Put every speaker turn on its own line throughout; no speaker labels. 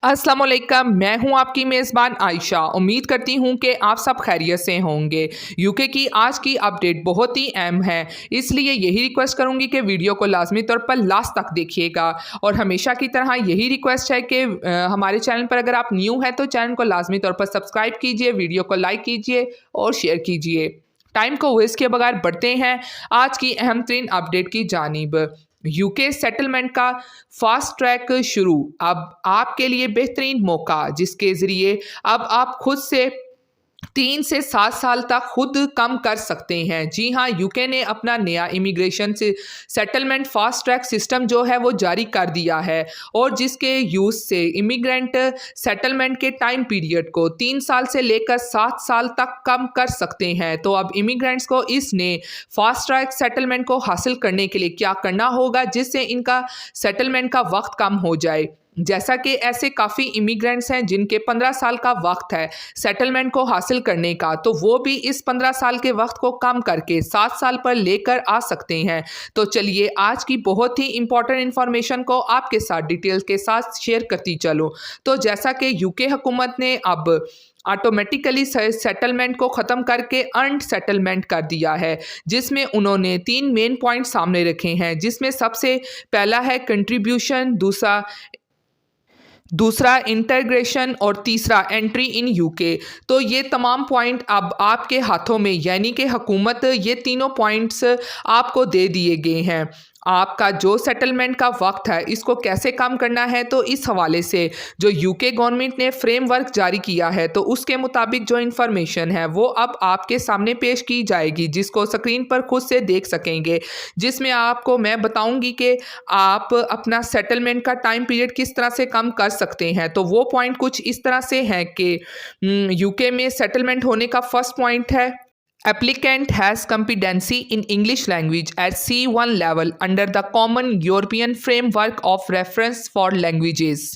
अस्सलाम वालेकुम, मैं हूं आपकी मेज़बान आयशा। उम्मीद करती हूं कि आप सब खैरियत से होंगे। यूके की आज की अपडेट बहुत ही अहम है, इसलिए यही रिक्वेस्ट करूंगी कि वीडियो को लाजमी तौर पर लास्ट तक देखिएगा। और हमेशा की तरह यही रिक्वेस्ट है कि हमारे चैनल पर अगर आप न्यू हैं तो चैनल को लाजमी तौर पर सब्सक्राइब कीजिए, वीडियो को लाइक कीजिए और शेयर कीजिए। टाइम को वेस्ट किए बगैर बढ़ते हैं आज की अहम तरीन अपडेट की जानिब। यूके सेटलमेंट का फास्ट ट्रैक शुरू। अब आपके लिए बेहतरीन मौका जिसके ज़रिए अब आप खुद से 3 से 7 साल तक खुद कम कर सकते हैं। जी हाँ, यूके ने अपना नया इमिग्रेशन से सेटलमेंट फास्ट ट्रैक सिस्टम जो है वो जारी कर दिया है और जिसके यूज़ से इमिग्रेंट सेटलमेंट के टाइम पीरियड को 3 साल से लेकर 7 साल तक कम कर सकते हैं। तो अब इमिग्रेंट्स को इसने फास्ट ट्रैक सेटलमेंट को हासिल करने के लिए क्या करना होगा जिससे इनका सेटलमेंट का वक्त कम हो जाए। जैसा कि ऐसे काफ़ी इमिग्रेंट्स हैं जिनके 15 साल का वक्त है सेटलमेंट को हासिल करने का, तो वो भी इस 15 साल के वक्त को कम करके 7 साल पर लेकर आ सकते हैं। तो चलिए आज की बहुत ही इंपॉर्टेंट इंफॉर्मेशन को आपके साथ डिटेल्स के साथ शेयर करती चलो। तो जैसा कि यूके हुकूमत ने अब ऑटोमेटिकली सेटलमेंट को ख़त्म करके अर्नड सेटलमेंट कर दिया है, जिसमें उन्होंने 3 मेन पॉइंट सामने रखे हैं, जिसमें सबसे पहला है कंट्रीब्यूशन, दूसरा इंटीग्रेशन और तीसरा एंट्री इन यूके। तो ये तमाम पॉइंट अब आपके हाथों में, यानी कि हुकूमत ये तीनों पॉइंट्स आपको दे दिए गए हैं। आपका जो सेटलमेंट का वक्त है इसको कैसे कम करना है, तो इस हवाले से जो यूके गवर्नमेंट ने फ्रेमवर्क जारी किया है तो उसके मुताबिक जो इन्फॉर्मेशन है वो अब आपके सामने पेश की जाएगी, जिसको स्क्रीन पर खुद से देख सकेंगे, जिसमें आपको मैं बताऊंगी कि आप अपना सेटलमेंट का टाइम पीरियड किस तरह से कम कर सकते हैं। तो वो पॉइंट कुछ इस तरह से है कि यूके में सेटलमेंट होने का फर्स्ट पॉइंट है applicant has competency in English language at C1 level under the Common European Framework of Reference for Languages।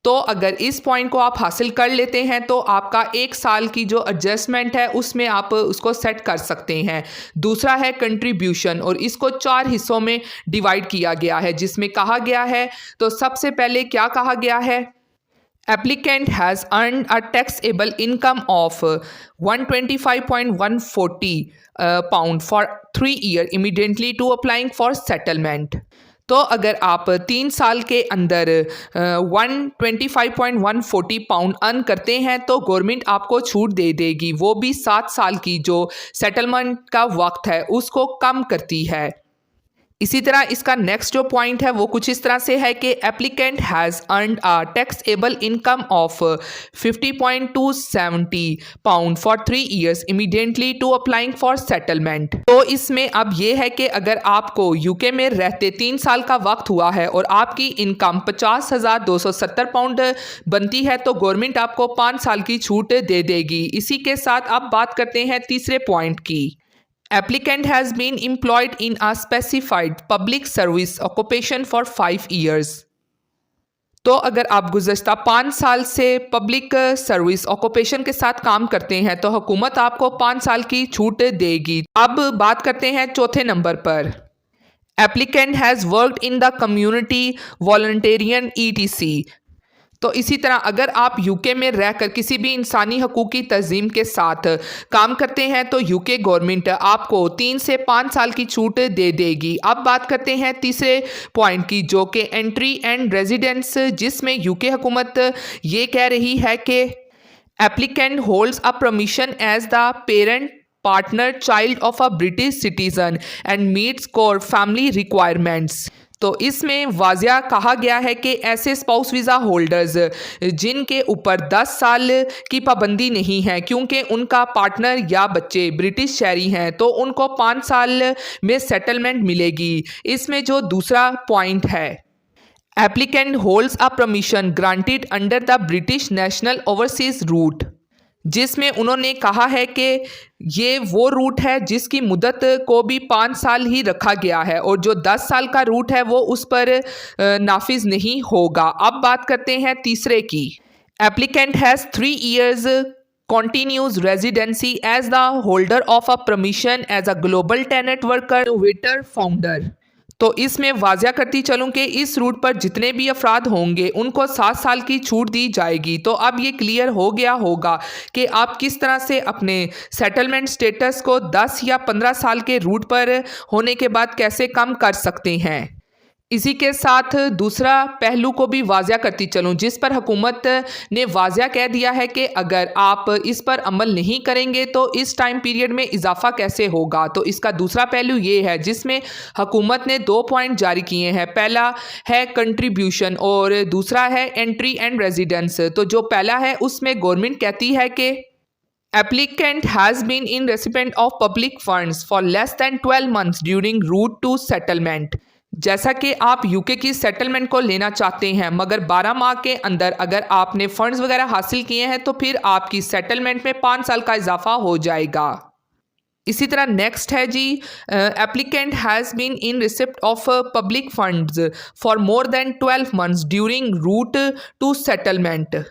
तो अगर इस पॉइंट को आप हासिल कर लेते हैं तो आपका 1 साल की जो एडजस्टमेंट है उसमें आप उसको सेट कर सकते हैं। दूसरा है कंट्रीब्यूशन, और इसको 4 हिस्सों में डिवाइड किया गया है, जिसमें कहा गया है, तो सबसे पहले क्या कहा गया है, applicant has earned a taxable income of 125.140 pound for 3 years immediately to applying for settlement। तो अगर आप 3 साल के अंदर 125.140 पाउंड अर्न करते हैं तो गवर्नमेंट आपको छूट दे देगी, वो भी 7 साल की जो सेटलमेंट का वक्त है उसको कम करती है। इसी तरह इसका नेक्स्ट जो पॉइंट है वो कुछ इस तरह से है कि applicant has earned a taxable income of 50.270 pound for 3 years immediately to applying for settlement. तो इसमें अब ये है कि अगर आपको यूके में रहते 3 साल का वक्त हुआ है और आपकी इनकम 50,270 पाउंड बनती है तो गवर्नमेंट आपको 5 साल की छूट दे देगी। इसी के साथ अब बात करते हैं तीसरे पॉइंट की। Applicant has been employed in a specified public service occupation for 5 years। तो अगर आप गुज़श्ता 5 साल से पब्लिक सर्विस ऑक्यूपेशन के साथ काम करते हैं तो हुकूमत आपको 5 साल की छूट देगी। अब बात करते हैं चौथे नंबर पर। Applicant has worked in the community volunteering etc। तो इसी तरह अगर आप यूके में रहकर किसी भी इंसानी हकूक़ की तंजीम के साथ काम करते हैं तो यूके गवर्नमेंट आपको 3 से 5 साल की छूट दे देगी। अब बात करते हैं तीसरे पॉइंट की, जो कि एंट्री एंड रेजिडेंस, जिसमें यूके हुकूमत ये कह रही है कि applicant holds a permission as the parent partner child of a British citizen and meets core family requirements. तो इसमें वाजिया कहा गया है कि ऐसे स्पाउस वीज़ा होल्डर्स जिनके ऊपर 10 साल की पाबंदी नहीं है क्योंकि उनका पार्टनर या बच्चे ब्रिटिश शहरी हैं तो उनको 5 साल में सेटलमेंट मिलेगी। इसमें जो दूसरा पॉइंट है, applicant holds a permission granted under the British national overseas route, जिसमें उन्होंने कहा है कि ये वो रूट है जिसकी मुद्दत को भी 5 साल ही रखा गया है और जो 10 साल का रूट है वो उस पर नाफिज नहीं होगा। अब बात करते हैं तीसरे की। Applicant has 3 years continuous residency as the holder of a permission as a global tenant worker innovator founder। तो इसमें वाज़िया करती चलूँ कि इस रूट पर जितने भी अफराद होंगे उनको 7 साल की छूट दी जाएगी। तो अब ये क्लियर हो गया होगा कि आप किस तरह से अपने सेटलमेंट स्टेटस को 10 या 15 साल के रूट पर होने के बाद कैसे कम कर सकते हैं। इसी के साथ दूसरा पहलू को भी वाज़िया करती चलूँ, जिस पर हुकूमत ने वाज़िया कह दिया है कि अगर आप इस पर अमल नहीं करेंगे तो इस टाइम पीरियड में इजाफा कैसे होगा। तो इसका दूसरा पहलू ये है जिसमें हुकूमत ने 2 पॉइंट जारी किए हैं। पहला है कंट्रीब्यूशन और दूसरा है एंट्री एंड रेजिडेंस। तो जो पहला है उसमें गवर्नमेंट कहती है कि applicant has been in recipient of public funds for less than 12 months during route to settlement। जैसा कि आप यूके की सेटलमेंट को लेना चाहते हैं मगर 12 माह के अंदर अगर आपने फंड्स वगैरह हासिल किए हैं तो फिर आपकी सेटलमेंट में 5 साल का इजाफा हो जाएगा। इसी तरह नेक्स्ट है जी, applicant has been in receipt of public funds for more than 12 months during route to settlement.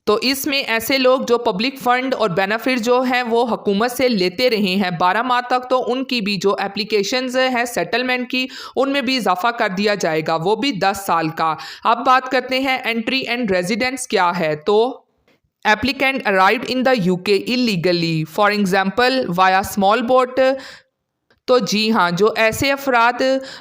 तो इसमें ऐसे लोग जो पब्लिक फ़ंड और बेनिफिट जो हैं वो हुकूमत से लेते रहे हैं 12 माह तक, तो उनकी भी जो एप्लीकेशंस हैं सेटलमेंट की उनमें भी इजाफा कर दिया जाएगा, वो भी 10 साल का। अब बात करते हैं एंट्री एंड रेजिडेंस क्या है। तो applicant arrived in the UK illegally for example via small boat. तो जी हाँ, जो ऐसे अफराद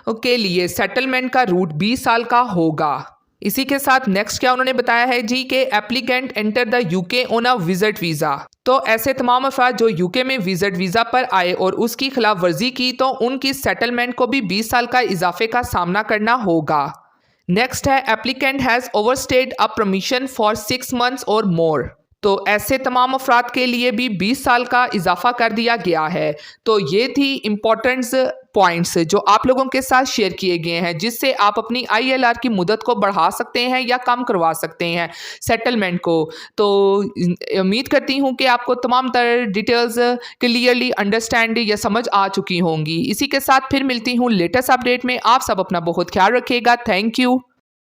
के लिए सेटलमेंट का रूट 20 साल का होगा। इसी के साथ नेक्स्ट क्या उन्होंने बताया है जी कि applicant enter the UK on a visit visa. तो ऐसे तमाम अफराद जो यूके में विजिट वीज़ा पर आए और उसकी खिलाफ वर्जी की तो उनकी सेटलमेंट को भी 20 साल का इजाफे का सामना करना होगा। नेक्स्ट है applicant has overstayed a permission for 6 months और मोर। तो ऐसे तमाम अफराद के लिए भी 20 साल का इजाफा कर दिया गया है। तो ये थी इम्पोर्टेंट्स पॉइंट्स जो आप लोगों के साथ शेयर किए गए हैं, जिससे आप अपनी ILR की मुद्दत को बढ़ा सकते हैं या कम करवा सकते हैं सेटलमेंट को। तो उम्मीद करती हूँ कि आपको तमाम तरह डिटेल्स क्लियरली अंडरस्टैंड या समझ आ चुकी होंगी। इसी के साथ फिर मिलती हूँ लेटेस्ट अपडेट में। आप सब अपना बहुत ख्याल रखिएगा। Thank you.